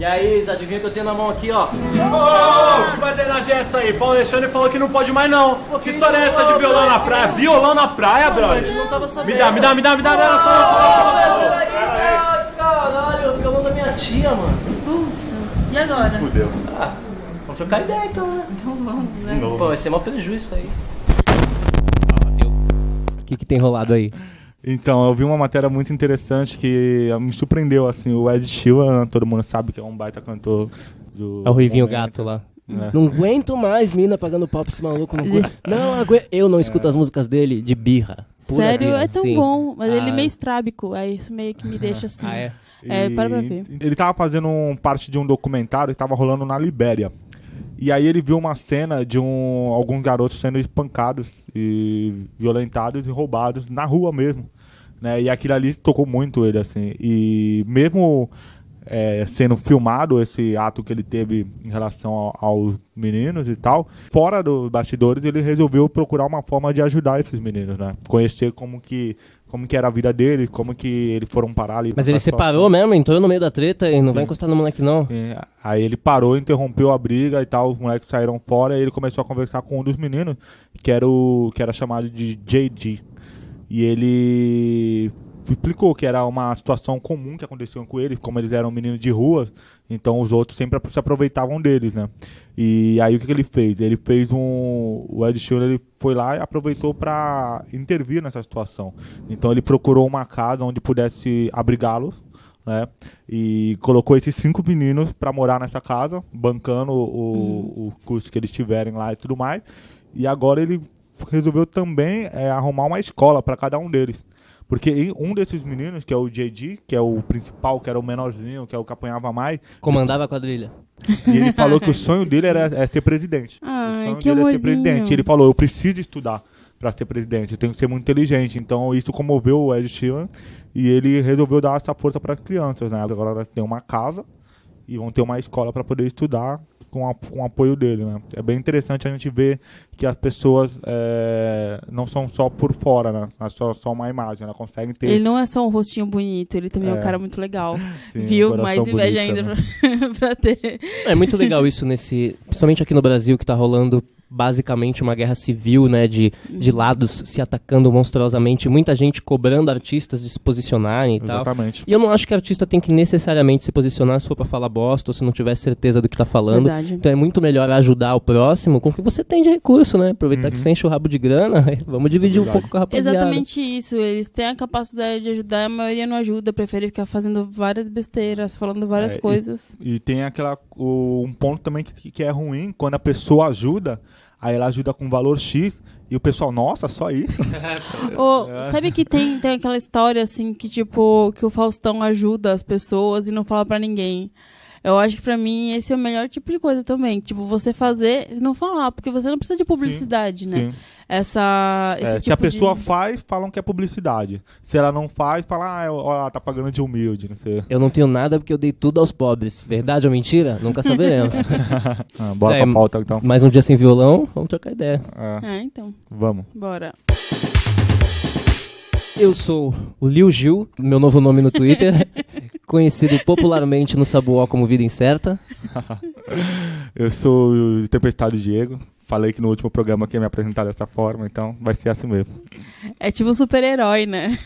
E aí, Isa, adivinha o que eu tenho na mão aqui, ó? Ô, que badernagem é essa aí? Paulo Alexandre falou que não pode mais não. Que história é essa de violão na praia? Violão na praia, brother? Não tava sabendo. Me dá. Caralho, o violão da minha tia, mano. E agora? Fudeu. Vamos trocar ideia então, né? Então vamos, né? Pô, vai ser mó prejuízo isso aí. O que tem rolado aí? Então, eu vi uma matéria muito interessante que me surpreendeu, assim, o Ed Sheeran, todo mundo sabe que é um baita cantor do... É o Ruivinho momento. Gato lá. É. Não aguento mais mina pagando pau pra esse maluco. Não aguento. Eu não escuto as músicas dele de birra. Pura Sério, birra, é tão sim. bom. Mas ele é meio estrábico. Aí isso meio que me deixa assim. Ah, é? Para pra ver. Ele tava fazendo parte de um documentário que tava rolando na Libéria. E aí ele viu uma cena de alguns garotos sendo espancados e violentados e roubados na rua mesmo, né? E aquilo ali tocou muito ele, assim. E mesmo sendo filmado esse ato que ele teve em relação aos meninos e tal, fora dos bastidores ele resolveu procurar uma forma de ajudar esses meninos, né? Conhecer como que era a vida deles, como que eles foram parar ali. Mas ele separou mesmo, entrou no meio da treta e não vai encostar no moleque não. Aí ele parou, interrompeu a briga e tal, os moleques saíram fora e ele começou a conversar com um dos meninos, que era chamado de JD. E ele explicou que era uma situação comum que acontecia com eles, como eles eram meninos de rua, então os outros sempre se aproveitavam deles, né? E aí o que ele fez? Ele fez o Ed Sheeran, ele foi lá e aproveitou para intervir nessa situação. Então ele procurou uma casa onde pudesse abrigá-los, né? E colocou esses 5 meninos para morar nessa casa, bancando o custo que eles tiverem lá e tudo mais. E agora ele resolveu também arrumar uma escola para cada um deles. Porque um desses meninos, que é o JD, que é o principal, que era o menorzinho, que é o que apanhava mais... Comandava a quadrilha. E ele falou que o sonho dele era ser presidente. Ai, o sonho que dele amorzinho. é ser presidente. E ele falou, eu preciso estudar para ser presidente, eu tenho que ser muito inteligente. Então isso comoveu o Ed Sheeran e ele resolveu dar essa força para as crianças, né? Agora elas têm uma casa e vão ter uma escola para poder estudar com o apoio dele, né? É bem interessante a gente ver que as pessoas não são só por fora, né? Não é só uma imagem, ela consegue ter... Ele não é só um rostinho bonito, ele também é um cara muito legal. Sim, viu? um coração Mais inveja bonito, ainda pra ter. É muito legal isso principalmente aqui no Brasil, que tá rolando basicamente uma guerra civil, né, de lados se atacando monstruosamente, muita gente cobrando artistas de se posicionarem e tal. Exatamente. E eu não acho que artista tem que necessariamente se posicionar se for pra falar bosta ou se não tiver certeza do que tá falando. Verdade. Então é muito melhor ajudar o próximo com o que você tem de recurso, né? Aproveitar que você enche o rabo de grana, vamos dividir um pouco com a rapaziada. Exatamente isso, eles têm a capacidade de ajudar, a maioria não ajuda, prefere ficar fazendo várias besteiras, falando várias coisas. E tem um ponto também que é ruim, quando a pessoa ajuda, aí ela ajuda com valor X, e o pessoal, nossa, só isso? Sabe que tem aquela história, assim, que tipo, que o Faustão ajuda as pessoas e não fala pra ninguém. Eu acho que pra mim esse é o melhor tipo de coisa também. Tipo, você fazer e não falar, porque você não precisa de publicidade, né? Sim. Esse tipo se a pessoa de... faz, falam que é publicidade. Se ela não faz, fala, ela tá pagando de humilde, não sei. Eu não tenho nada porque eu dei tudo aos pobres. Verdade ou mentira? Nunca saberemos. Bora pra pauta, então. Mais um dia sem violão, vamos trocar ideia. então. Vamos. Bora. Eu sou o Lil Gil, meu novo nome no Twitter, conhecido popularmente no Sabuó como Vida Incerta. Eu sou o Tempestade Diego. Falei que no último programa que ia me apresentar dessa forma, então vai ser assim mesmo. É tipo um super-herói, né?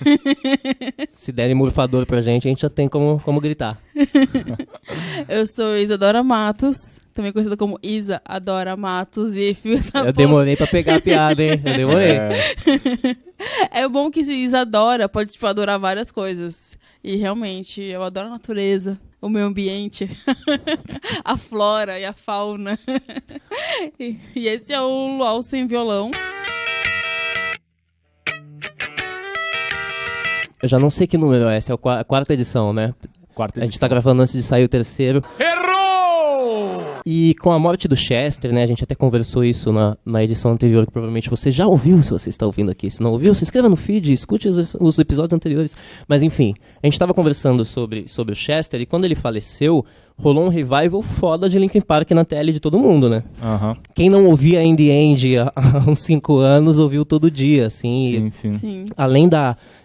Se derem morfador pra gente, a gente já tem como gritar. Eu sou Isadora Matos, também conhecida como Isa Adora Matos, e fio essa Eu demorei pra pegar a piada, hein? Eu demorei. É bom que Isadora pode, tipo, adorar várias coisas. E realmente, eu adoro a natureza, o meio ambiente, a flora e a fauna. E esse é o Luau Sem Violão. Eu já não sei que número é, essa é a quarta edição, né? A gente tá gravando antes de sair o terceiro. Errou! E com a morte do Chester, né? A gente até conversou isso na edição anterior, que provavelmente você já ouviu, se você está ouvindo aqui. Se não ouviu, se inscreva no feed, escute os episódios anteriores. Mas enfim, a gente tava conversando sobre o Chester e quando ele faleceu, rolou um revival foda de Linkin Park na tele de todo mundo, né? Uhum. Quem não ouvia In The End há uns 5 anos, ouviu todo dia, assim. Sim. Além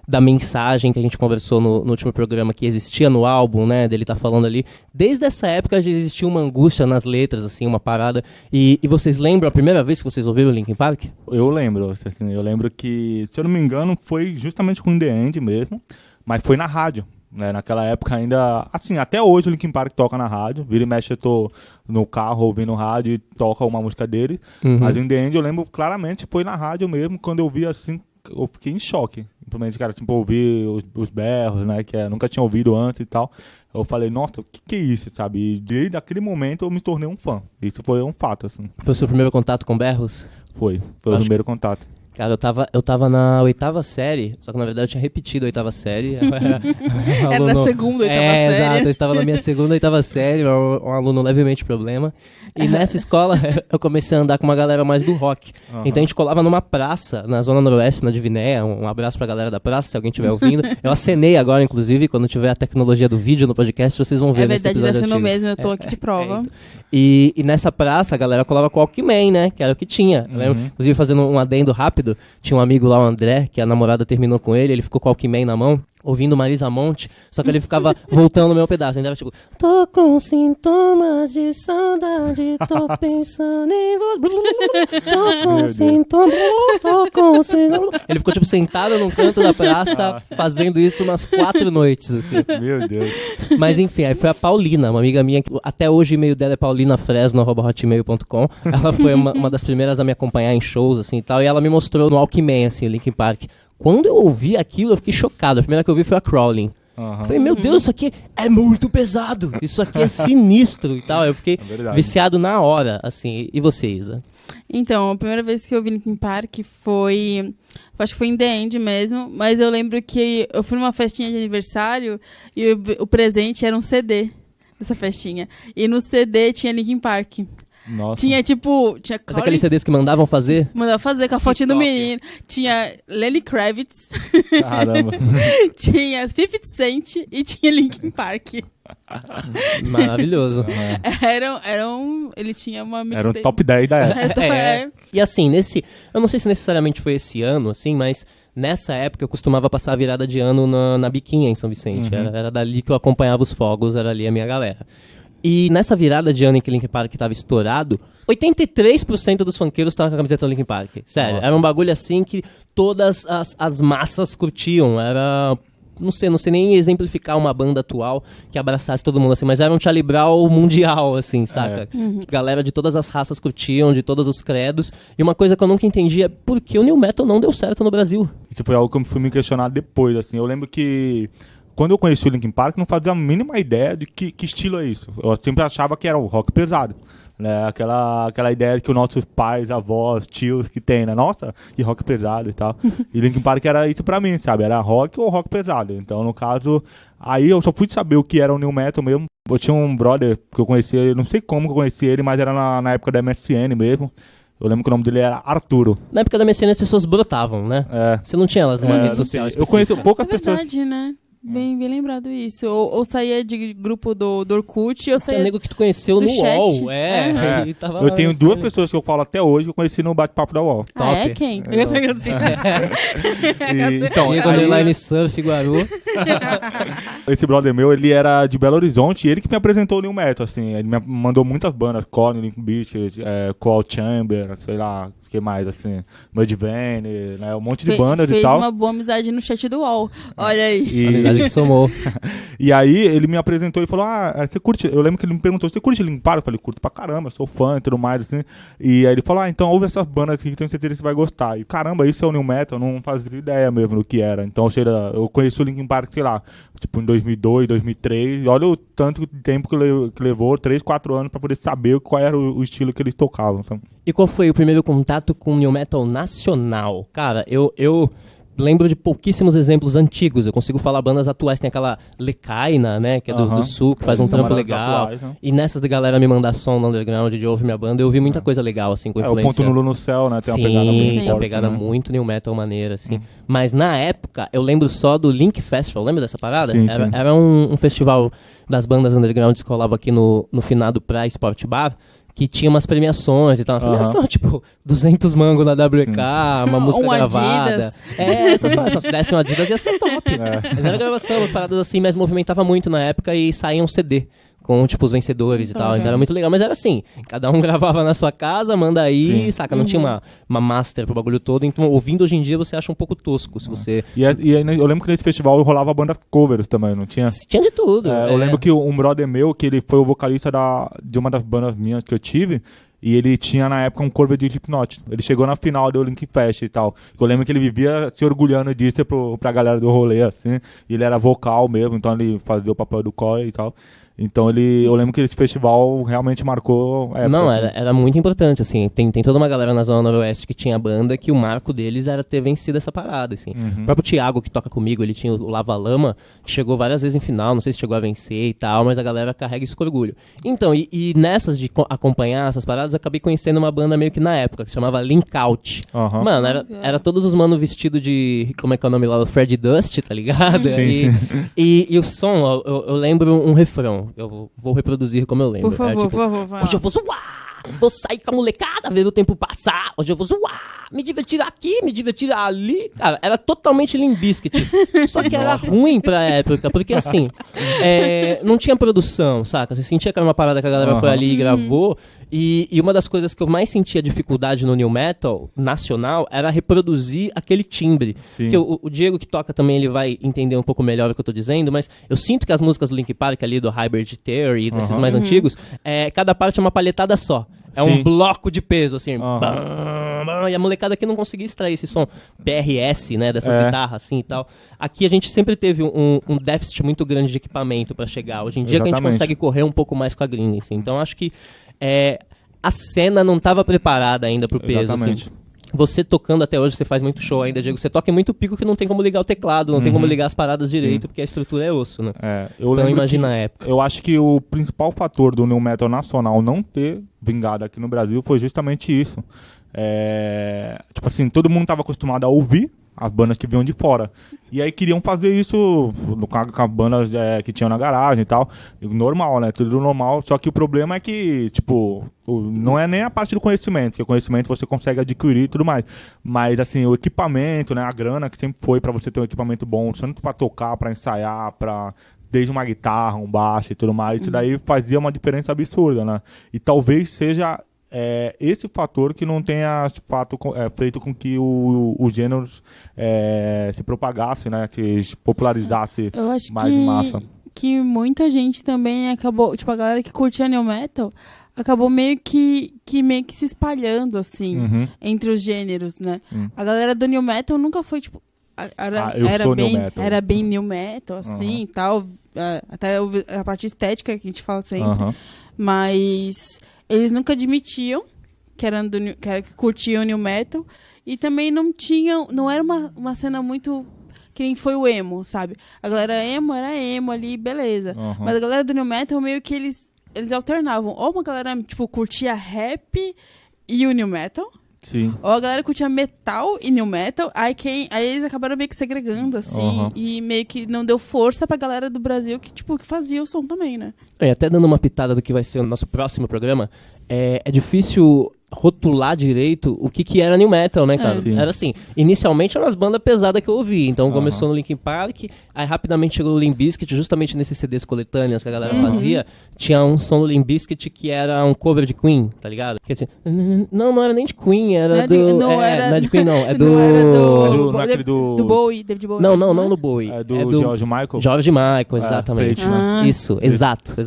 da mensagem que a gente conversou no último programa, que existia no álbum, né, dele tá falando ali. Desde essa época já existia uma angústia nas letras, assim, uma parada. E vocês lembram a primeira vez que vocês ouviram o Linkin Park? Eu lembro, assim, eu lembro que, se eu não me engano, foi justamente com The End mesmo, mas foi na rádio. Né, naquela época ainda, assim, até hoje o Linkin Park toca na rádio, vira e mexe eu tô no carro ouvindo rádio e toca uma música dele, mas em The End eu lembro claramente, foi na rádio mesmo, quando eu vi assim, eu fiquei em choque, simplesmente, cara, tipo, ouvir os berros, né, que eu nunca tinha ouvido antes e tal, eu falei, nossa, o que é isso, sabe, e desde aquele momento eu me tornei um fã, isso foi um fato, assim. Foi o seu primeiro contato com berros? Foi o primeiro contato. Cara, eu tava na 8ª série, só que na verdade eu tinha repetido a 8ª série. Era na segunda 8ª série. Exato, eu estava na minha segunda 8ª série, um aluno levemente problema. E nessa escola eu comecei a andar com uma galera mais do rock. Então a gente colava numa praça, na Zona Noroeste, na Divinéia. Um abraço pra galera da praça, se alguém estiver ouvindo. Eu acenei agora, inclusive, quando tiver a tecnologia do vídeo no podcast, vocês vão ver nesse episódio. É verdade, acenou mesmo, eu tô aqui de prova. E nessa praça a galera colava com o Walkman, né? Que era o que tinha. Inclusive, fazendo um adendo rápido, tinha um amigo lá, o André, que a namorada terminou com ele ficou com o Walkman na mão, ouvindo Marisa Monte, só que ele ficava voltando no meu pedaço. Ele era tipo, tô com sintomas de saudade, tô pensando em você, tô com sintomas, tô com sintomas. Ele ficou tipo sentado num canto da praça, fazendo isso umas 4 noites, assim. Meu Deus. Mas enfim, aí foi a Paulina, uma amiga minha, que até hoje o e-mail dela é paulinafresno@hotmail.com. Ela foi uma das primeiras a me acompanhar em shows, assim, e tal, e ela me mostrou no Walkman, assim, o Linkin Park. Quando eu ouvi aquilo, eu fiquei chocado. A primeira que eu ouvi foi a Crawling. Falei, meu Deus, isso aqui é muito pesado. Isso aqui é sinistro e tal. Eu fiquei viciado na hora, assim. E você, Isa? Então, a primeira vez que eu vi Linkin Park foi... Acho que foi em The End mesmo. Mas eu lembro que eu fui numa festinha de aniversário e o presente era um CD dessa festinha. E no CD tinha Linkin Park. Nossa. Tinha tipo... Mas aqueles CDs que mandavam fazer? Mandava fazer com a fotinha do menino. Tinha Lenny Kravitz. Caramba. Tinha 50 Cent e tinha Linkin Park. Maravilhoso. Ele tinha uma mixtape. Era um top 10 da época. E assim, eu não sei se necessariamente foi esse ano, assim, mas nessa época eu costumava passar a virada de ano na Biquinha, em São Vicente. Era dali que eu acompanhava os fogos, era ali a minha galera. E nessa virada de ano em que Linkin Park estava estourado, 83% dos funkeiros estavam com a camiseta do Linkin Park. Sério, era um bagulho assim que todas as massas curtiam. Era... Não sei nem exemplificar uma banda atual que abraçasse todo mundo assim, mas era um Charlie Brown mundial, assim, saca? Galera de todas as raças curtiam, de todos os credos. E uma coisa que eu nunca entendi é por que o New Metal não deu certo no Brasil. Isso foi algo que eu fui me questionar depois, assim. Eu lembro que quando eu conheci o Linkin Park, não fazia a mínima ideia de que estilo é isso. Eu sempre achava que era o rock pesado. Né? Aquela ideia de que os nossos pais, avós, tios que tem, né? Nossa, que rock pesado e tal. E Linkin Park era isso pra mim, sabe? Era rock ou rock pesado. Então, no caso, aí eu só fui saber o que era o New Metal mesmo. Eu tinha um brother que eu conhecia, não sei como que eu conheci ele, mas era na época da MSN mesmo. Eu lembro que o nome dele era Arturo. Na época da MSN as pessoas brotavam, né? Você não tinha elas numa rede social específica. Eu conheço poucas pessoas. É verdade, né? Bem lembrado isso. Ou saía de grupo do Orkut, ou saía... Tem nego que tu conheceu no chat. UOL. Eu tenho 2 pessoas que eu falo até hoje que eu conheci no bate-papo da UOL. Ah, é? Quem? Então, Diego Underline Surf Guaru. Esse brother meu, ele era de Belo Horizonte e ele que me apresentou o New Metal, assim. Ele me mandou muitas bandas, Korn, Limp Bizkit, Cold Chamber, sei lá... O que mais, assim, Mudvayne, né, um monte de bandas e tal. Fez uma boa amizade no chat do UOL, olha aí. Amizade que somou. E aí ele me apresentou e falou, você curte, eu lembro que ele me perguntou, você curte Linkin Park? Eu falei, curto pra caramba, sou fã e tudo mais, assim. E aí ele falou, então ouve essas bandas aqui que tenho certeza que você vai gostar. E caramba, isso é o New Metal, eu não fazia ideia mesmo do que era. Então, eu conheci o Linkin Park, sei lá, tipo em 2002, 2003, olha o tanto de tempo que levou, 3, 4 anos pra poder saber qual era o estilo que eles tocavam, sabe? E qual foi o primeiro contato com o New Metal nacional? Cara, eu lembro de pouquíssimos exemplos antigos. Eu consigo falar bandas atuais. Tem aquela Lecaina, né? Que é do Sul, que faz um trampo legal. Atuais, né? E nessas de galera me mandar som no underground de Ouve Minha Banda, eu ouvi muita coisa legal, assim, com influência. O Ponto Nulo no Céu, né? Tem uma pegada muito forte. Tem uma pegada muito New Metal maneira, assim. Mas na época, eu lembro só do Link Festival. Lembra dessa parada? Sim, era um festival das bandas underground que rolava aqui no finado Pra Sport Bar, que tinha umas premiações e tal. Umas premiações, tipo, 200 mangos na WK, uma música gravada. Adidas. Essas paradas. Se desse um Adidas ia ser top. Mas era gravação, umas paradas assim, mas movimentava muito na época e saía um CD. Com, tipo, os vencedores e tal. Então era muito legal. Mas era assim, cada um gravava na sua casa, manda aí, saca? Não tinha uma master pro bagulho todo. Então, ouvindo hoje em dia, você acha um pouco tosco, se você... E eu lembro que nesse festival rolava banda covers também, não tinha? Tinha de tudo. Eu lembro que um brother meu, que ele foi o vocalista de uma das bandas minhas que eu tive, e ele tinha na época um cover de Slipknot. Ele chegou na final do Link Fest e tal. Eu lembro que ele vivia se orgulhando disso pra galera do rolê, assim. E ele era vocal mesmo, então ele fazia o papel do core e tal. Então eu lembro que esse festival realmente marcou a época. Não, era muito importante, assim. Tem toda uma galera na Zona Noroeste que tinha banda que o marco deles era ter vencido essa parada, assim. O próprio Thiago, que toca comigo, ele tinha o Lava Lama, que chegou várias vezes em final, não sei se chegou a vencer e tal, mas a galera carrega isso com orgulho. Então, e nessas de acompanhar essas paradas, eu acabei conhecendo uma banda meio que na época, que se chamava Link Out. Mano, era todos os manos vestidos de, como é que é o nome lá? O Fred Dust, tá ligado? Sim. E o som, eu lembro um refrão. Eu vou reproduzir como eu lembro. Por favor, tipo, por favor. hoje eu vou zoar, vou sair com a molecada, ver o tempo passar. Hoje eu vou zoar, me divertir aqui, me divertir ali. Cara, era totalmente Limp Bizkit. Só que era ruim pra época, porque assim, não tinha produção, saca? Você sentia que era uma parada que a galera foi ali e gravou. E uma das coisas que eu mais sentia dificuldade no new metal nacional era reproduzir aquele timbre. Porque o Diego que toca também, ele vai entender um pouco melhor o que eu tô dizendo, mas eu sinto que as músicas do Linkin Park ali, do Hybrid Theory e desses mais antigos, cada parte é uma palhetada só. É um bloco de peso, assim. E a molecada aqui não conseguia extrair esse som PRS, né, dessas guitarras assim e tal. Aqui a gente sempre teve um déficit muito grande de equipamento pra chegar. Hoje em dia que a gente consegue correr um pouco mais com a gringa, assim. Então acho que a cena não estava preparada ainda pro peso. Assim. Você tocando até hoje, você faz muito show ainda, Diego. Você toca em muito pico que não tem como ligar o teclado, não tem como ligar as paradas direito, porque a estrutura é osso, né? Então imagina a época. Eu acho que o principal fator do new metal nacional não ter vingado aqui no Brasil foi justamente isso. Tipo assim, todo mundo estava acostumado a ouvir as bandas que vinham de fora. E aí queriam fazer isso com as bandas que tinham na garagem e tal. Normal, né? Tudo normal. Só que o problema é que, tipo, não é nem a parte do conhecimento, que o conhecimento você consegue adquirir e tudo mais. Mas, assim, o equipamento, né? A grana que sempre foi pra você ter um equipamento bom, tanto pra tocar, pra ensaiar, desde uma guitarra, um baixo e tudo mais. Isso daí fazia uma diferença absurda, né? E talvez seja esse fator que não tenha de fato feito com que os gêneros se propagasse, né? Que se popularizasse mais em massa. Que muita gente também acabou, tipo, a galera que curtia new metal acabou meio que se espalhando, assim, entre os gêneros, né? A galera do new metal nunca foi, tipo, era bem new metal, assim, e tal, até a parte estética que a gente fala sempre, mas eles nunca admitiam que curtiam new metal, e também não era uma cena muito que nem foi o emo, sabe? A galera emo era emo ali, beleza. Mas a galera do new metal meio que eles alternavam. Ou uma galera, tipo, curtia rap e o new metal. Sim. Ou a galera curtia metal e new metal. Aí eles acabaram meio que segregando, assim. E meio que não deu força pra galera do Brasil que, tipo, que fazia o som também, né? Até dando uma pitada do que vai ser o nosso próximo programa, é difícil rotular direito o que era new metal, né, cara? Era assim, inicialmente eram as bandas pesadas que eu ouvi, então começou no Linkin Park, aí rapidamente chegou o Limp Bizkit, justamente nesses CDs coletâneas que a galera fazia, tinha um som do Limp Bizkit que era um cover de Queen, tá ligado? Não era nem de Queen, era não é de Queen não, é do Bowie, David Bowie. Não no Bowie. É do George Michael? George Michael, exatamente. Isso, exato. Foi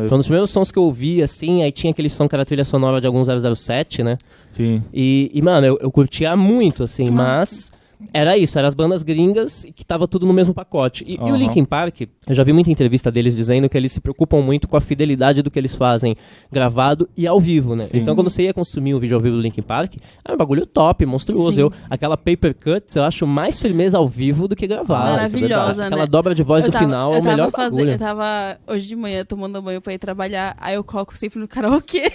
um dos primeiros sons que eu ouvi, assim, aí tinha aquele som que era a trilha sonora de algum 007, né? Sim. E mano, eu curtia muito, assim, mas era isso, eram as bandas gringas que tava tudo no mesmo pacote. E o Linkin Park, eu já vi muita entrevista deles dizendo que eles se preocupam muito com a fidelidade do que eles fazem gravado e ao vivo, né? Sim. Então quando você ia consumir um vídeo ao vivo do Linkin Park, era um bagulho top, monstruoso. Aquela Paper Cuts, eu acho mais firmeza ao vivo do que gravado. Maravilhosa, né? Aquela dobra de voz do final é o melhor bagulho. Eu tava hoje de manhã tomando banho pra ir trabalhar, aí eu coloco sempre no karaokê.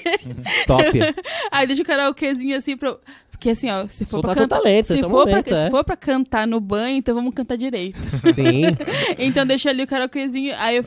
Top. Aí deixa o karaokezinho assim pra... Porque assim, ó, se for pra cantar, se for pra cantar no banho, então vamos cantar direito. Sim. Então deixa ali o karaokezinho, aí eu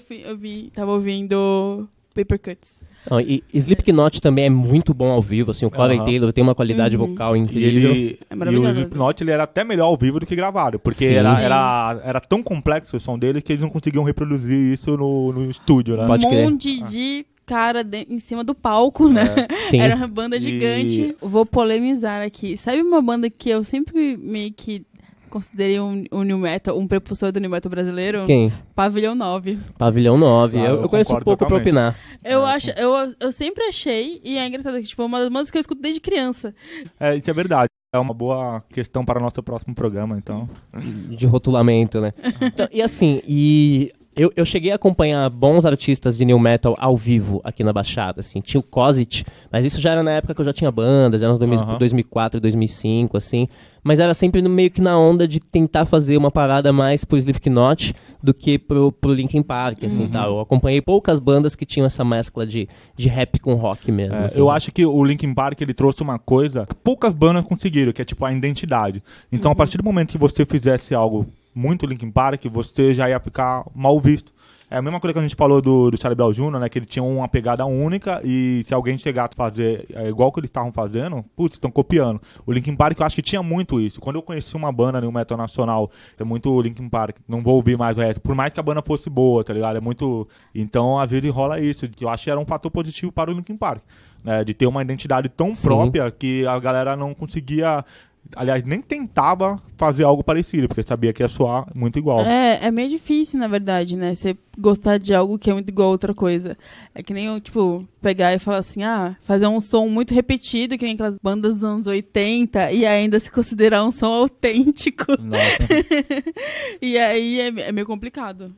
tava ouvindo Paper Cuts. E Slipknot também é muito bom ao vivo, assim, o Corey Taylor tem uma qualidade vocal incrível. E o Slipknot ele era até melhor ao vivo do que gravado, porque era tão complexo o som dele que eles não conseguiam reproduzir isso no estúdio, né? Pode crer. Monte de cara em cima do palco, né? Sim. Era uma banda gigante. Vou polemizar aqui. Sabe uma banda que eu sempre meio que considerei um new metal, um prepulsor do new metal brasileiro? Quem? Pavilhão 9. Pavilhão 9. Eu conheço um pouco totalmente. pra opinar. Eu sempre achei, e é engraçado que tipo, é uma das músicas que eu escuto desde criança. Isso é verdade. É uma boa questão para o nosso próximo programa, então. De rotulamento, né? Então, e assim, eu cheguei a acompanhar bons artistas de new metal ao vivo aqui na Baixada, assim. Tinha o Kosit, mas isso já era na época que eu já tinha bandas, já era uns 2004, 2005, assim. Mas era sempre meio que na onda de tentar fazer uma parada mais pro Slipknot do que pro Linkin Park, assim, tal. Eu acompanhei poucas bandas que tinham essa mescla de rap com rock mesmo. Assim. Eu acho que o Linkin Park, ele trouxe uma coisa que poucas bandas conseguiram, que é tipo a identidade. Então, a partir do momento que você fizesse algo muito Linkin Park, você já ia ficar mal visto. É a mesma coisa que a gente falou do Charlie Brown Jr., né? Que ele tinha uma pegada única e se alguém chegar a fazer igual que eles estavam fazendo, putz, estão copiando. O Linkin Park, eu acho que tinha muito isso. Quando eu conheci uma banda no metal nacional, é muito Linkin Park, não vou ouvir mais o resto. Por mais que a banda fosse boa, tá ligado? É muito... Então, às vezes rola isso. Eu acho que era um fator positivo para o Linkin Park, né? De ter uma identidade tão própria que a galera não conseguia... Aliás, nem tentava fazer algo parecido, porque sabia que ia soar muito igual. É meio difícil, na verdade, né? Você gostar de algo que é muito igual a outra coisa. É que nem eu, tipo, pegar e falar assim, fazer um som muito repetido, que nem aquelas bandas dos anos 80, e ainda se considerar um som autêntico. E aí é meio complicado.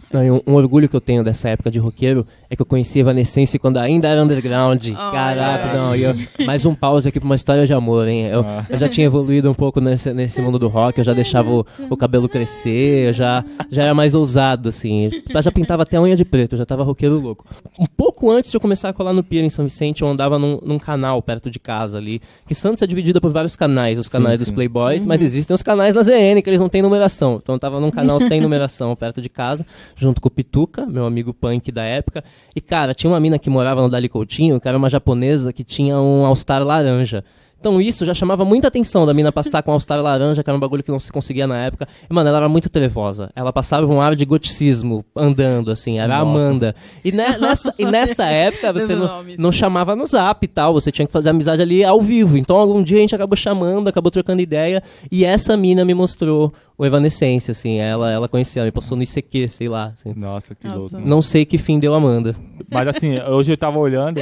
Um orgulho que eu tenho dessa época de roqueiro é que eu conheci Evanescence quando ainda era underground. Caraca, não. Mais um pause aqui pra uma história de amor, hein? Eu já tinha evoluído um pouco nesse mundo do rock, eu já deixava o cabelo crescer, eu já era mais ousado, assim. Eu já pintava até a unha de preto, eu já tava roqueiro louco. Um pouco antes de eu começar a colar no Pier em São Vicente, eu andava num canal perto de casa ali, que Santos é dividida por vários canais, os canais dos Playboys, mas existem os canais na ZN, que eles não têm numeração. Então eu tava num canal sem numeração perto de casa, junto com o Pituca, meu amigo punk da época, e cara, tinha uma mina que morava no Dali Coutinho, que era uma japonesa que tinha um All-Star laranja. Então isso já chamava muita atenção da mina passar com All-Star laranja, que era um bagulho que não se conseguia na época. E, mano, ela era muito trevosa. Ela passava um ar de goticismo andando, assim, era a Amanda. E nessa época você não chamava no Zap e tal, você tinha que fazer amizade ali ao vivo. Então algum dia a gente acabou chamando, acabou trocando ideia, e essa mina me mostrou o Evanescence, assim, ela conhecia, me passou no ICQ, sei lá. Assim. Nossa, que louco. Não sei que fim deu a Amanda. Mas assim, hoje eu tava olhando,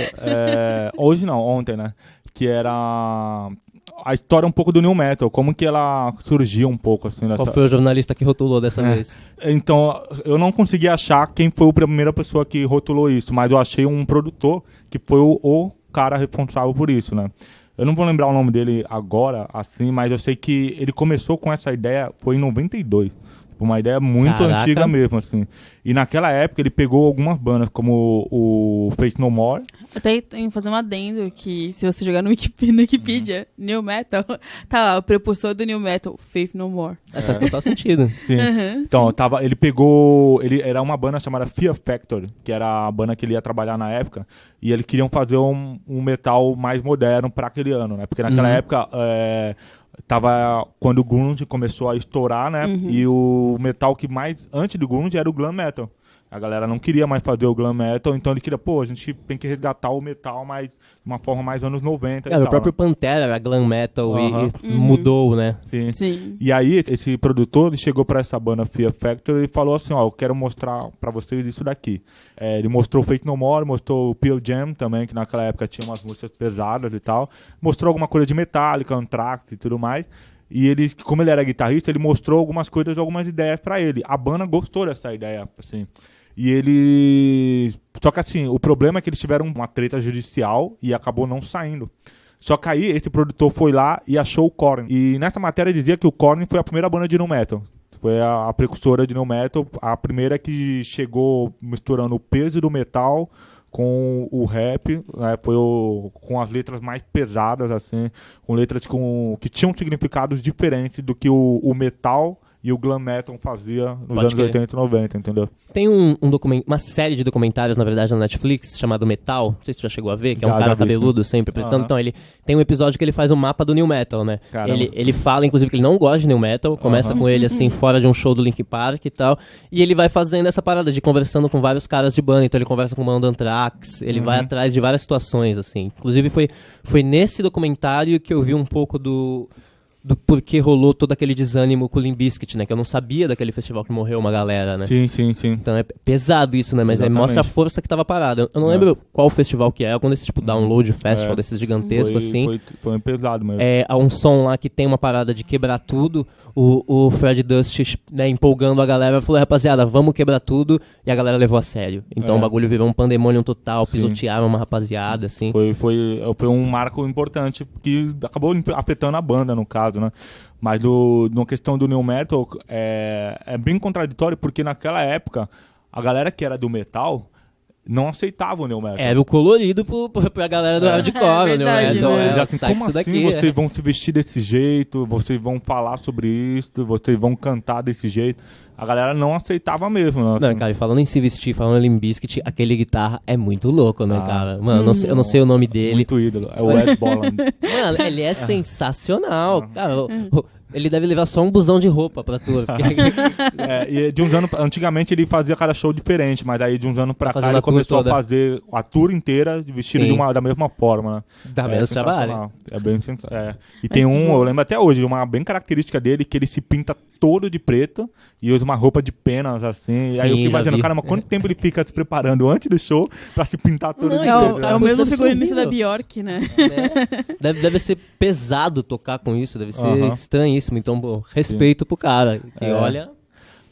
hoje não, ontem, né? Que era a história um pouco do new metal, como que ela surgiu um pouco assim. Qual foi o jornalista que rotulou dessa vez? Então, eu não consegui achar quem foi a primeira pessoa que rotulou isso, mas eu achei um produtor que foi o cara responsável por isso, né? Eu não vou lembrar o nome dele agora, assim, mas eu sei que ele começou com essa ideia, foi em 92. Uma ideia muito antiga mesmo, assim. E naquela época ele pegou algumas bandas, como o Faith No More. Até tenho que fazer um adendo que, se você jogar no Wikipedia, New Metal, tá lá, o prepulsor do New Metal, Faith No More. Faz total sentido. Sim. Então, ele pegou... Ele era uma banda chamada Fear Factory, que era a banda que ele ia trabalhar na época, e eles queriam fazer um metal mais moderno para aquele ano, né? Porque naquela época... Tava quando o grunge começou a estourar, né? E o metal que mais antes do grunge era o glam metal. A galera não queria mais fazer o glam metal, então ele queria, a gente tem que resgatar o metal mais, de uma forma mais anos 90 e tal. O próprio Pantera era glam metal e mudou, né? Sim. E aí, esse produtor, ele chegou pra essa banda Fear Factory e falou assim, eu quero mostrar pra vocês isso daqui. Ele mostrou o Faith No More, mostrou o Pearl Jam também, que naquela época tinha umas músicas pesadas e tal. Mostrou alguma coisa de Metallica, Anthrax e tudo mais. E ele, como ele era guitarrista, ele mostrou algumas coisas, algumas ideias pra ele. A banda gostou dessa ideia, assim. E ele... Só que assim, o problema é que eles tiveram uma treta judicial e acabou não saindo. Só que aí, esse produtor foi lá e achou o Korn. E nessa matéria dizia que o Korn foi a primeira banda de nu metal. Foi a precursora de nu metal, a primeira que chegou misturando o peso do metal com o rap, né? Foi com as letras mais pesadas, assim, com letras que tinham significados diferentes do que o metal e o glam metal fazia nos Pode anos crer. 80 e 90, entendeu? Tem uma série de documentários, na verdade, na Netflix, chamado Metal. Não sei se tu já chegou a ver, que é um Já cara vi, cabeludo sempre apresentando. Aham. Então, ele tem um episódio que ele faz um mapa do New Metal, né? Caramba. Ele fala, inclusive, que ele não gosta de New Metal. Começa com ele, assim, fora de um show do Linkin Park e tal. E ele vai fazendo essa parada de conversando com vários caras de banda. Então, ele conversa com o mano do Anthrax. Ele vai atrás de várias situações, assim. Inclusive, foi nesse documentário que eu vi um pouco do porquê rolou todo aquele desânimo com o Limp Bizkit, né? Que eu não sabia daquele festival que morreu uma galera, né? Sim. Então é pesado isso, né? Mas Exatamente. mostra a força que tava parada. Eu não lembro qual festival que é, quando esse tipo download festival desses gigantescos assim. Foi pesado mesmo. Há um som lá que tem uma parada de quebrar tudo. O Fred Dust, né, empolgando a galera, falou, rapaziada, vamos quebrar tudo. E a galera levou a sério. Então o bagulho virou um pandemônio total, pisotearam uma rapaziada, assim. Foi um marco importante que acabou afetando a banda, no caso, né? Mas na questão do New Metal, é bem contraditório, porque naquela época, a galera que era do metal não aceitava o New Metal. Era o colorido pra galera do hardcore, né? verdade, Então, né? eles assim, Sai como isso assim daqui, vocês vão se vestir desse jeito, vocês vão falar sobre isso, vocês vão cantar desse jeito? A galera não aceitava mesmo, né? Não, cara, e falando em se vestir, falando em Limp Bizkit, aquele guitarra é muito louco, né, cara? Mano, eu não sei o nome dele. Muito ídolo, é o Ed Bolland. Mano, ele é sensacional. Cara, ele deve levar só um busão de roupa pra tour. E de uns anos, antigamente ele fazia cada show diferente, mas aí de uns anos pra cá Fazendo ele a tour começou toda. a fazer a tour inteira vestido Sim. da mesma forma, né? Dá menos trabalho. sensacional. É bem sensacional. E tem eu lembro até hoje, uma bem característica dele, que ele se pinta todo de preto e usa uma roupa de penas, assim. E aí eu Sim, fico já imaginando, vi. caramba, quanto tempo ele fica se preparando antes do show pra se pintar todo de É preto? o né? mesmo Deve ser figurinista da horrível. Bjork, né? Deve ser pesado tocar com isso, deve ser Aham. estranhíssimo. Então, pô, respeito pro cara. E olha...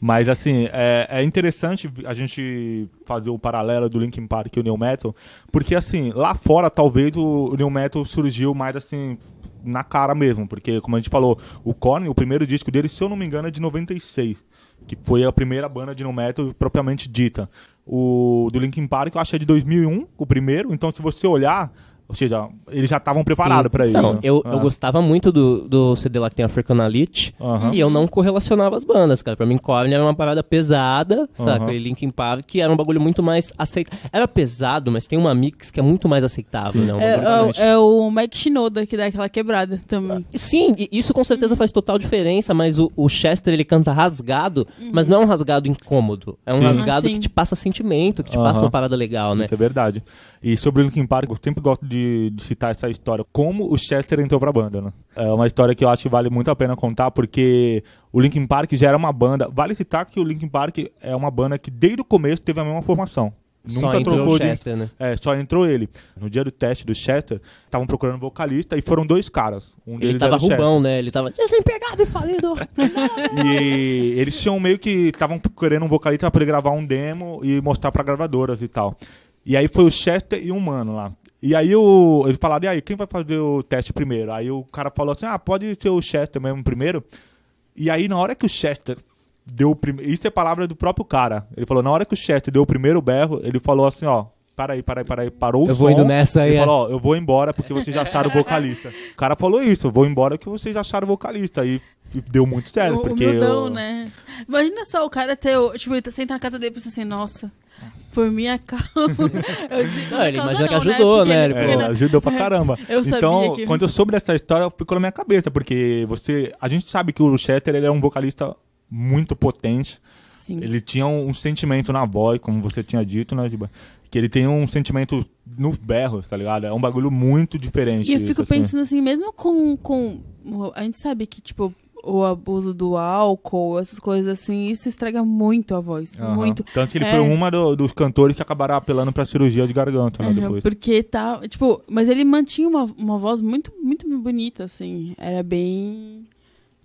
Mas assim, é interessante a gente fazer o paralelo do Linkin Park e o New Metal, porque assim, lá fora talvez o New Metal surgiu mais assim, na cara mesmo, porque como a gente falou, o Korn, o primeiro disco dele, se eu não me engano, é de 96, que foi a primeira banda de New Metal propriamente dita. O do Linkin Park eu acho que é de 2001, o primeiro, então se você olhar... Ou seja, eles já estavam preparados pra isso. Não, né? eu gostava muito do CD lá que tem African Elite e eu não correlacionava as bandas, cara. Pra mim, Korn era uma parada pesada, saca? E Linkin Park era um bagulho muito mais aceitável. Era pesado, mas tem uma mix que é muito mais aceitável, né? Um bagulho- É o Mike Shinoda que dá aquela quebrada também. Sim, e isso com certeza faz total diferença, mas o Chester, ele canta rasgado, mas não é um rasgado incômodo. É um Sim. rasgado Ah, sim. que te passa sentimento, que te passa uma parada legal, né? Isso é verdade. E sobre o Linkin Park, eu sempre gosto de citar essa história, como o Chester entrou pra banda, né? É uma história que eu acho que vale muito a pena contar, porque o Linkin Park já era uma banda... Vale citar que o Linkin Park é uma banda que desde o começo teve a mesma formação. Só entrou o Chester, né? Só entrou ele. No dia do teste do Chester, estavam procurando vocalista e foram dois caras. Um Ele deles tava era o Chester. rubão, né? Ele tava desempregado e falido. E eles tinham meio que estavam querendo um vocalista pra poder gravar um demo e mostrar pra gravadoras e tal. E aí foi o Chester e um mano lá. E aí eles falaram, e aí, quem vai fazer o teste primeiro? Aí o cara falou assim, pode ser o Chester mesmo primeiro. E aí na hora que o Chester deu o primeiro... Isso é palavra do próprio cara. Ele falou, na hora que o Chester deu o primeiro berro, ele falou assim, para aí, parou o som. Eu vou indo nessa aí, Ele é. falou, eu vou embora porque vocês já acharam o vocalista. O cara falou isso, eu vou embora porque vocês já acharam o vocalista. E deu muito certo, porque... Humildão, né? Imagina só o cara ter, tipo, ele senta na casa dele e pensa assim, nossa, por minha causa. Não, ele imagina que ajudou, né? Porque Ajudou pra caramba. Eu sabia então, que- quando eu soube dessa história, ficou na minha cabeça, porque a gente sabe que o Chester, ele é um vocalista muito potente. Sim. Ele tinha um sentimento na voz, como você tinha dito, né, Giba? Que ele tem um sentimento nos berros, tá ligado? É um bagulho muito diferente. E eu fico isso, assim. pensando assim, mesmo com... A gente sabe que, tipo, o abuso do álcool, essas coisas assim, isso estraga muito a voz. Aham. Muito. Tanto que ele foi dos cantores que acabaram apelando pra cirurgia de garganta, né, Aham, depois. porque tá, tipo, mas ele mantinha uma voz muito, muito bonita, assim. Era bem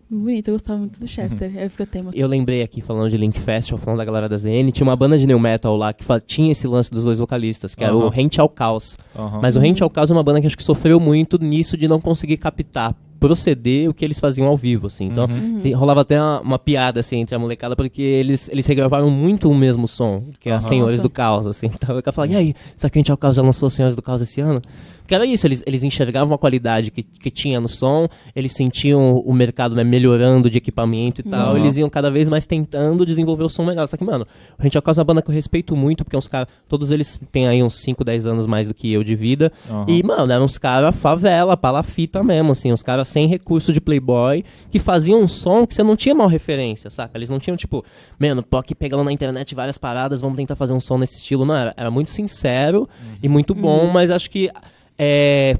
bonita, eu gostava muito do Chester. Aí eu fico até emocionada. Eu lembrei aqui, falando de Link Festival, falando da galera da ZN, tinha uma banda de new metal lá que tinha esse lance dos dois vocalistas, que era o Rente ao Caos. Aham. Mas o Rente ao Caos é uma banda que acho que sofreu muito nisso de não conseguir captar proceder o que eles faziam ao vivo, assim. Então, rolava até uma piada, assim, entre a molecada, porque eles regravaram muito o mesmo som, que é a Senhores do Caos, assim. Então, eu falava, e aí, será que a gente ao Caos já lançou Senhores do Caos esse ano? Porque era isso, eles enxergavam a qualidade que tinha no som, eles sentiam o mercado, né, melhorando de equipamento e tal, eles iam cada vez mais tentando desenvolver o som melhor. Só que, mano, a gente ao Caos é uma banda que eu respeito muito, porque uns caras, todos eles têm aí uns 5, 10 anos mais do que eu de vida, e, mano, eram uns caras favela, palafita mesmo, assim, uns caras sem recurso de playboy, que faziam um som que você não tinha mal referência, saca? Eles não tinham, tipo, mano, pô, aqui pegando na internet várias paradas, vamos tentar fazer um som nesse estilo. Não, era muito sincero e muito bom, mas acho que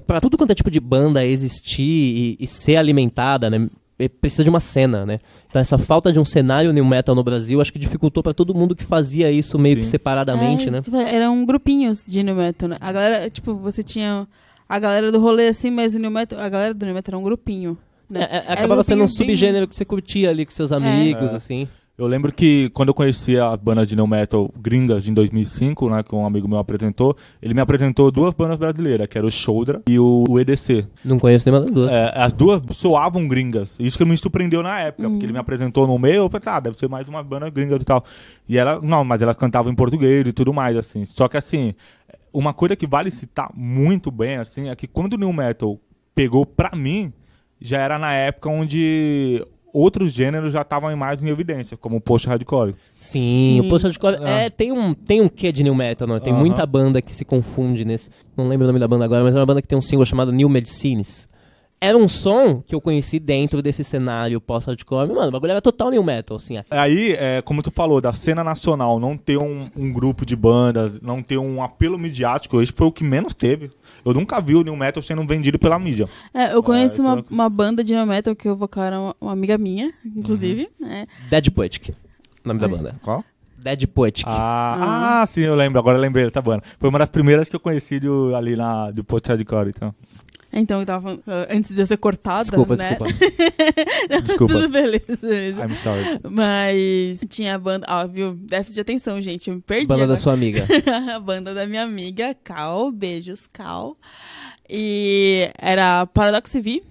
pra tudo quanto é tipo de banda existir e ser alimentada, né, precisa de uma cena, né? Então essa falta de um cenário new metal no Brasil, acho que dificultou pra todo mundo que fazia isso meio que separadamente, né? Tipo, eram grupinhos de new metal, né? A galera, tipo, você tinha a galera do rolê assim, mas o new metal, a galera do new metal era um grupinho, né? Acabava sendo um subgênero que você curtia ali com seus amigos, assim. Eu lembro que quando eu conheci a banda de new metal gringas em 2005, né, que um amigo meu apresentou, ele me apresentou 2 bandas brasileiras, que era o Shoulder e o EDC. Não conheço nenhuma das duas. As duas soavam gringas. Isso que me surpreendeu na época, porque ele me apresentou no meio, eu pensei, deve ser mais uma banda gringa e tal. E ela, não, mas ela cantava em português e tudo mais, assim. Só que, assim, uma coisa que vale citar muito bem, assim, é que quando o new metal pegou pra mim, já era na época onde outros gêneros já estavam mais em evidência, como o post-hardcore. Sim, o post-hardcore tem um quê de new metal, não? Tem muita banda que se confunde nesse... Não lembro o nome da banda agora, mas é uma banda que tem um single chamado New Medicines. Era um som que eu conheci dentro desse cenário post-hardcore. Mano, o bagulho era total new metal, assim. Aí, como tu falou, da cena nacional, não ter um grupo de bandas, não ter um apelo midiático, esse foi o que menos teve. Eu nunca vi o new metal sendo vendido pela mídia. Eu conheço uma banda de new metal que o vocal era uma amiga minha, inclusive. Dead Poetic, o nome da banda. Qual? Dead Poetic. Sim, eu lembro. Agora eu lembrei dessa banda. Foi uma das primeiras que eu conheci ali do post-hardcore, então. Então, eu tava falando, antes de eu ser cortada, desculpa, né? Desculpa. Tudo beleza. I'm sorry. Mas tinha a banda, viu? Déficit de atenção, gente, eu me perdi. Banda agora. da sua amiga. A banda da minha amiga, Cal, beijos, Cal. E era Paradox V.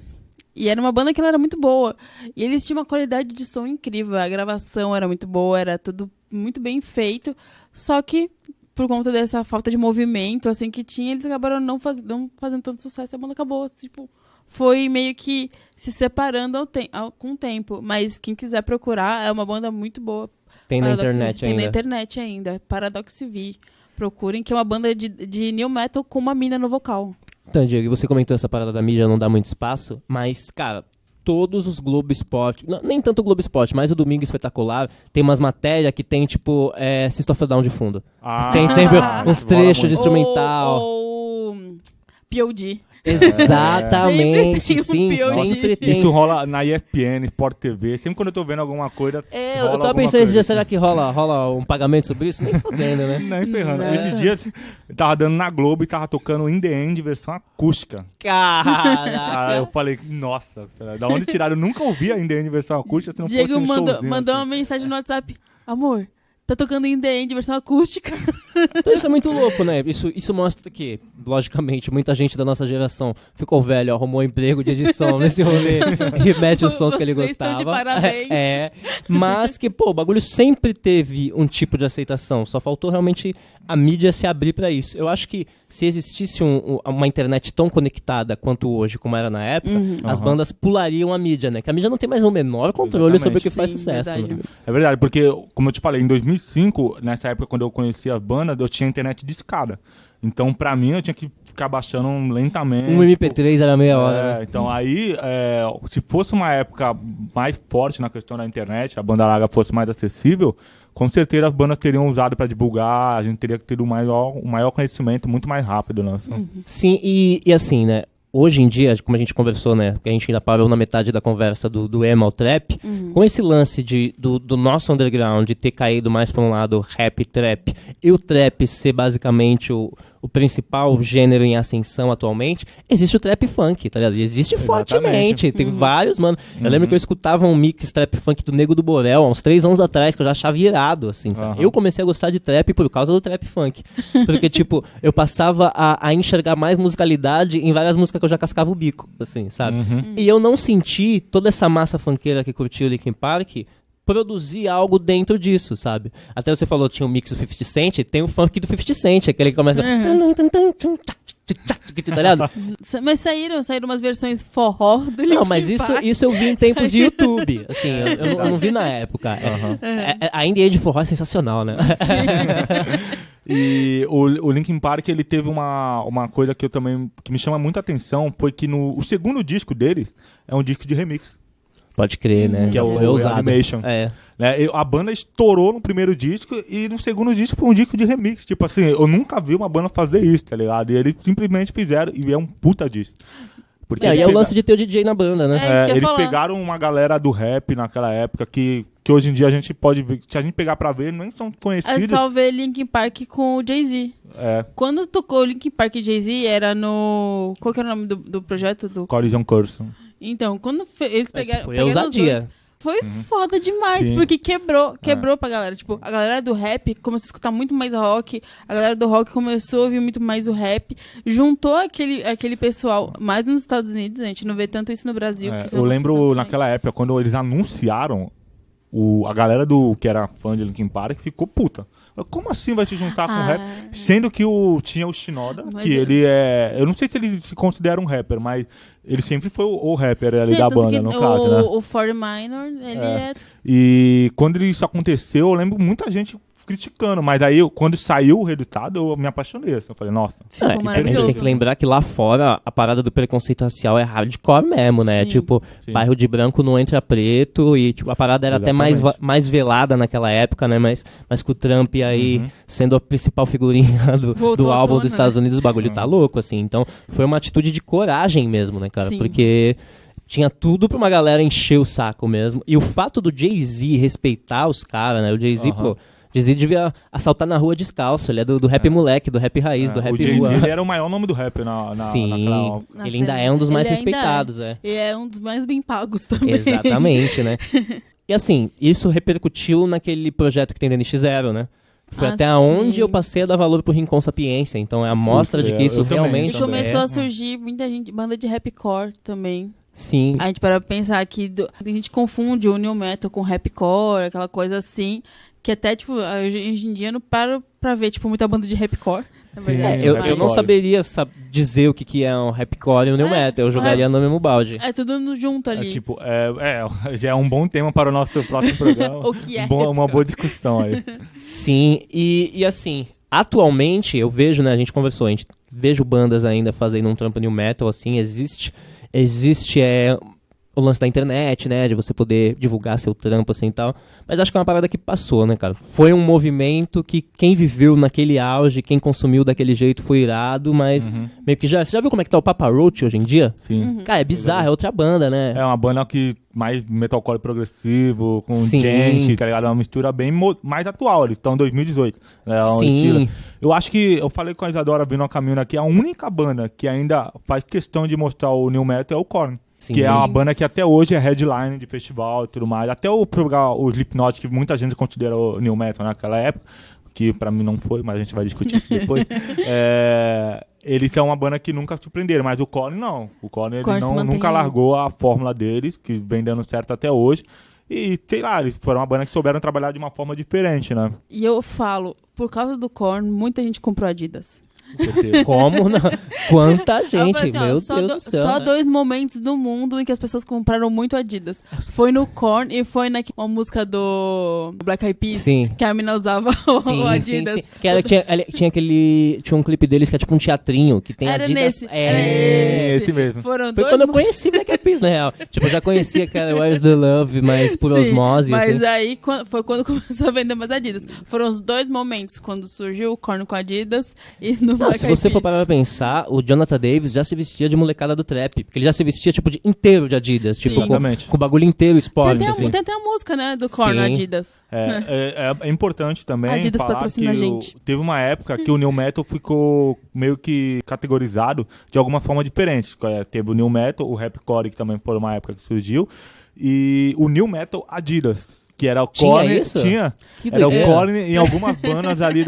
E era uma banda que ela era muito boa. E eles tinham uma qualidade de som incrível. A gravação era muito boa, era tudo muito bem feito. Só que, por conta dessa falta de movimento, assim, que tinha, eles acabaram não fazendo tanto sucesso. A banda acabou, tipo, foi meio que se separando com o tempo. Mas quem quiser procurar, é uma banda muito boa. Tem na internet ainda. Tem na internet ainda. Paradox V. Procurem, que é uma banda de new metal com uma mina no vocal. Então, Diego, você comentou essa parada da mídia não dá muito espaço, mas, cara, todos os Globo Esporte, nem tanto o Globo Esporte, mas o Domingo Espetacular, tem umas matérias que tem, tipo, System of a Down de fundo. Tem sempre uns trechos de instrumental. Ou POD. Exatamente, sim, sempre tem. Isso rola na ESPN, Sport TV, sempre quando eu tô vendo alguma coisa. Eu tava pensando esse dia, será que rola um pagamento sobre isso? Nem fodendo, né? Nem ferrando. Esse dia tava dando na Globo e tava tocando In The End versão acústica. Caraca! Eu falei, nossa, da onde tiraram? Eu nunca ouvi a In The End versão acústica, se não Diego fosse mandou uma mensagem no WhatsApp. Amor, tá tocando In The End versão acústica. Então isso é muito louco, né? Isso mostra que, logicamente, muita gente da nossa geração ficou velho, arrumou emprego de edição nesse rolê e mete os sons que ele gostava. Estão de parabéns. Mas que, pô, o bagulho sempre teve um tipo de aceitação. Só faltou realmente a mídia se abrir pra isso. Eu acho que se existisse uma internet tão conectada quanto hoje, como era na época, as bandas pulariam a mídia, né? Que a mídia não tem mais o menor controle sobre o que faz sucesso. Verdade. Né? É verdade, porque, como eu te falei, em 2005, nessa época, quando eu conheci as bandas, eu tinha internet discada. Então, pra mim, eu tinha que ficar baixando lentamente. Um MP3 era meia hora, né? Então, aí, se fosse uma época mais forte na questão da internet, a banda larga fosse mais acessível, com certeza as bandas teriam usado pra divulgar, a gente teria que ter um maior conhecimento muito mais rápido. Né? Sim, e assim, né? Hoje em dia, como a gente conversou, né? Que a gente ainda parou na metade da conversa do emo ao trap, com esse lance do nosso underground de ter caído mais para um lado rap e trap, e o trap ser basicamente o principal gênero em ascensão atualmente, existe o trap funk, tá ligado? E existe fortemente, tem vários, mano. Eu lembro que eu escutava um mix trap funk do Nego do Borel há uns 3 anos atrás, que eu já achava irado, assim, sabe? Eu comecei a gostar de trap por causa do trap funk. Porque, tipo, eu passava a enxergar mais musicalidade em várias músicas que eu já cascava o bico, assim, sabe? E eu não senti toda essa massa funkeira que curtiu o Linkin Park produzir algo dentro disso, sabe? Até você falou que tinha um mix do 50 Cent, tem o funk do 50 Cent, aquele que começa... Tá ligado? Mas saíram umas versões forró do Linkin Não, mas Park. isso eu vi em tempos de YouTube, assim, eu não vi na época. A indie de forró é sensacional, né? E o Linkin Park, ele teve uma coisa que que me chama muita atenção, foi que o segundo disco deles é um disco de remix. Pode crer, né? Que é o Animation. É. Né? A banda estourou no primeiro disco e no segundo disco foi um disco de remix. Tipo assim, eu nunca vi uma banda fazer isso, tá ligado? E eles simplesmente fizeram e é um puta disco. Porque E é o lance de ter o DJ na banda, né? É isso que eu ia eles falar. pegaram uma galera do rap naquela época que hoje em dia a gente pode ver, se a gente pegar pra ver, nem são É conhecidos. só ver Linkin Park com o Jay-Z. É, Quando tocou Linkin Park e Jay-Z, era no... Qual que era o nome do projeto? Collision Course. Então, quando eles pegaram... Foi pegaram os ousadia. dois, foi foda demais, Sim. porque quebrou pra galera. Tipo, a galera do rap começou a escutar muito mais rock, a galera do rock começou a ouvir muito mais o rap, juntou aquele pessoal, mais nos Estados Unidos, a gente não vê tanto isso no Brasil. que isso Eu não lembro acontece tanto naquela mais. época, quando eles anunciaram, a galera que era fã de Linkin Park ficou puta. Como assim vai se juntar com o rap? Sendo que tinha o Shinoda, Mas que ele é... Eu não sei se ele se considera um rapper, mas ele sempre foi o rapper ali Sim, da tanto banda, que no caso, né? O 40 Minor, ele é... E quando isso aconteceu, eu lembro muita gente criticando, mas aí quando saiu o resultado, eu me apaixonei. Eu falei, nossa, Ficou A gente maravilhoso. tem que lembrar que lá fora a parada do preconceito racial é hardcore mesmo, né? Sim. Tipo, Sim. bairro de branco não entra preto e tipo, a parada era até mais velada naquela época, né? Mas com o Trump aí sendo a principal figurinha Voltou do à álbum tona, dos Estados né? Unidos, o bagulho tá louco, assim. Então foi uma atitude de coragem mesmo, né, cara? Sim. Porque tinha tudo pra uma galera encher o saco mesmo. E o fato do Jay-Z respeitar os caras, né? O Jay-Z, pô... Jay-Z devia assaltar na rua descalço, ele é do rap moleque, do rap raiz, do rap o Jay-Z rua. ele era o maior nome do rap Sim, naquela... ele ainda é um dos mais Ele ainda respeitados, é. E é um dos mais bem pagos também. Exatamente, né? E assim, isso repercutiu naquele projeto que tem da NX0, né? Foi até onde sim. eu passei a dar valor pro Rincon Sapiência, então é a mostra de que isso eu também, realmente E também. começou a surgir muita gente, banda de rapcore também. Sim, A gente para pensar que a gente confunde o new metal com rapcore, aquela coisa assim, que até, tipo, hoje em dia eu não paro pra ver, tipo, muita banda de rapcore. Na Sim, verdade, eu mas não saberia dizer o que é um rapcore e um new metal, eu jogaria no mesmo balde. é tudo junto ali. Tipo, já é um bom tema para o nosso próximo programa. O que é Uma rapcore? boa discussão aí. Sim, e assim, atualmente eu vejo, né, a gente conversou, a gente vejo bandas ainda fazendo um trampo new metal, assim, existe o lance da internet, né, de você poder divulgar seu trampo, assim, e tal, mas acho que é uma parada que passou, né, cara, foi um movimento que quem viveu naquele auge, quem consumiu daquele jeito foi irado, mas meio que você já viu como é que tá o Papa Roach hoje em dia? Sim. Cara, é bizarro, é outra banda, né? É uma banda que mais metalcore progressivo, com Sim. gente, tá ligado? É uma mistura bem mais atual, eles estão em 2018. É um Sim. estilo. Eu acho que, eu falei com a Isadora vindo a caminho aqui, a única banda que ainda faz questão de mostrar o new metal é o Korn. Sim. Que é uma banda que até hoje é headline de festival e tudo mais. Até o Slipknot, que muita gente considera o new metal naquela época, que pra mim não foi, mas a gente vai discutir isso depois. Eles são uma banda que nunca surpreenderam, mas o Korn não. O Korn ele Korn se mantém nunca aí. largou a fórmula deles, que vem dando certo até hoje. E, sei lá, eles foram uma banda que souberam trabalhar de uma forma diferente, né? E eu falo, por causa do Korn, muita gente comprou Adidas. Com certeza. Como não? Quanta Eu gente, falei assim, ó, meu só Deus do céu. Só né? 2 momentos no mundo em que as pessoas compraram muito Adidas. Foi no Korn e foi uma música do Black Eyed Peas, Sim. que a mina usava o Adidas. Sim. Que tinha um clipe deles que é tipo um teatrinho, que tem Era Adidas. nesse. É, Era esse mesmo. Foram Foi dois quando eu conheci Black Eyed Peas, na real. Tipo, eu já conhecia aquela Where's the Love, mas por Sim, osmose, mas assim. aí foi quando começou a vender mais Adidas. Foram os 2 momentos, quando surgiu o Korn com Adidas e no Não, Black se Eyed você for Peas. parar pra pensar, o o Jonathan Davis já se vestia de molecada do trap. Porque ele já se vestia, tipo, inteiro de Adidas. Tipo, com o bagulho inteiro esporte, tem assim. até a música, né, do Korn, Adidas. É importante também Adidas falar patrocina a gente. teve uma época que o New Metal ficou meio que categorizado de alguma forma diferente. Teve o New Metal, o Rapcore, que também foi uma época que surgiu, e o New Metal Adidas. Que era o Korn, era o Korn em algumas bandas ali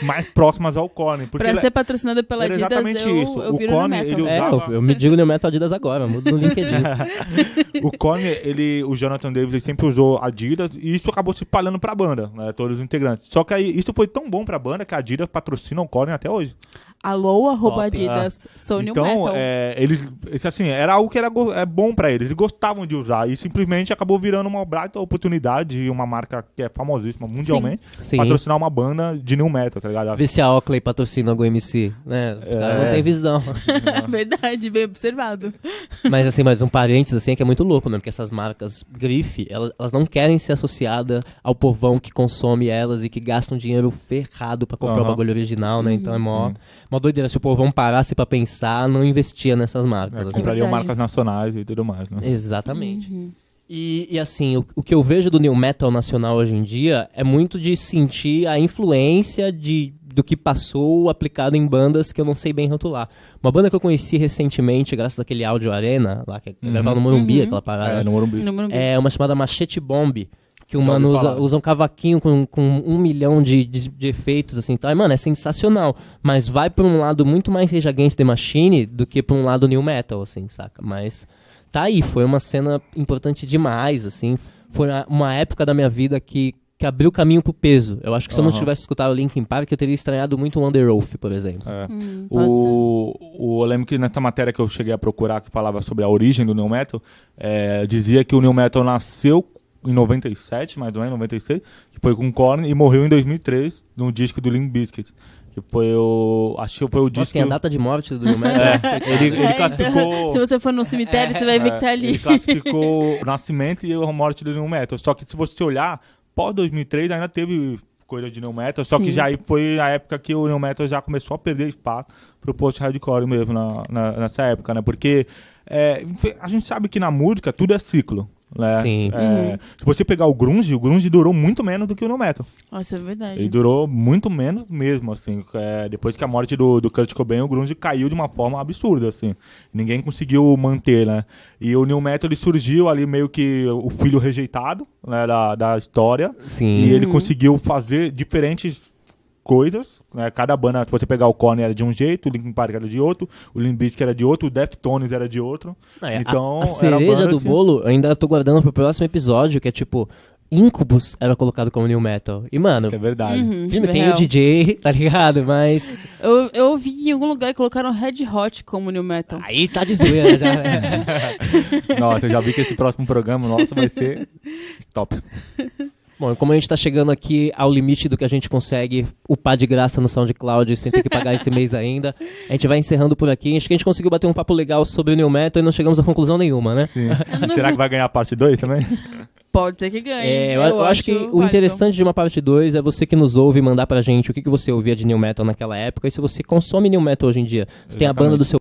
mais próximas ao Korn. Pra ser patrocinada pela Adidas, eu viro Korn, New Metal. ele usava... eu me digo New Metal Adidas agora, mudo no LinkedIn. O Korn, o Jonathan Davis, ele sempre usou Adidas e isso acabou se espalhando pra banda, né, todos os integrantes. Só que aí isso foi tão bom pra banda que a Adidas patrocina o Korn até hoje. Alô, @Adidas, sou New Metal. Então, eles, assim, era algo que era bom pra eles gostavam de usar e simplesmente acabou virando uma brata oportunidade de uma marca que é famosíssima mundialmente patrocinar uma banda de New Metal, tá ligado? Vê se a Oakley patrocina algum MC, né? Os caras não tem visão. Verdade, bem observado. Mas assim, um parênteses assim, é que é muito louco, né? Porque essas marcas grife, elas não querem ser associadas ao povão que consome elas e que gasta um dinheiro ferrado pra comprar o bagulho original, né? Então é mó doideira. Se o povão parasse pra pensar, não investia nessas marcas. Assim. Comprariam marcas nacionais e tudo mais, né? Exatamente. E assim, o que eu vejo do New Metal nacional hoje em dia é muito de sentir a influência do que passou aplicado em bandas que eu não sei bem rotular. Uma banda que eu conheci recentemente, graças àquele Áudio Arena, lá que gravava no Morumbi, aquela parada. No Morumbi. É uma chamada Machete Bomb, que o mano usa um cavaquinho com 1 milhão de efeitos, assim, tá? E, mano, é sensacional. Mas vai pra um lado muito mais Rage Against the Machine do que pra um lado New Metal, assim, saca? Mas tá aí, foi uma cena importante demais, assim. Foi uma época da minha vida que abriu caminho pro peso. Eu acho que se eu não tivesse escutado o Linkin Park, eu teria estranhado muito o Underoath, por exemplo. Eu lembro que nessa matéria que eu cheguei a procurar, que falava sobre a origem do New Metal, dizia que o New Metal nasceu em 97, mais ou menos, 96, que foi com Korn, e morreu em 2003, no disco do Limp Bizkit. Que foi acho que foi o disco... Nossa, tem a data de morte do New Metal. Ele classificou... Se você for no cemitério, você vai ver que tá ali. Ele classificou o nascimento e a morte do New Metal. Só que se você olhar, pós-2003 ainda teve coisa de New Metal, só que já foi a época que o New Metal já começou a perder espaço pro post-hardcore mesmo, nessa época, né? Porque a gente sabe que na música tudo é ciclo. Né? Sim. Se você pegar o grunge durou muito menos do que o New Metal. Nossa, é verdade. Ele durou muito menos mesmo, assim. Depois que a morte do Kurt Cobain, o grunge caiu de uma forma absurda, assim. Ninguém conseguiu manter, né? E o New Metal, ele surgiu ali meio que o filho rejeitado, né, da história. Sim. E ele conseguiu fazer diferentes coisas, né? Cada banda, se você pegar o Korn era de um jeito, o Linkin Park era de outro, o Limp Bizkit era de outro, o Deftones era de outro. Então, a cereja do assim... bolo eu ainda tô guardando pro próximo episódio, que é tipo... Incubus era colocado como New Metal. E, mano... Que é verdade. Tem o DJ, tá ligado? Mas... Eu ouvi em algum lugar que colocaram Red Hot como New Metal. Aí tá de zoeira já. Nossa, eu já vi que esse próximo programa nosso vai ser top. Bom, como a gente tá chegando aqui ao limite do que a gente consegue upar de graça no SoundCloud sem ter que pagar esse mês ainda, a gente vai encerrando por aqui. Acho que a gente conseguiu bater um papo legal sobre o New Metal e não chegamos a conclusão nenhuma, né? Sim. Será que vai ganhar a parte 2 também? Pode ser que ganhe. Eu acho que o interessante de uma parte 2 é você que nos ouve mandar pra gente o que você ouvia de New Metal naquela época e se você consome New Metal hoje em dia. Você tem a banda do seu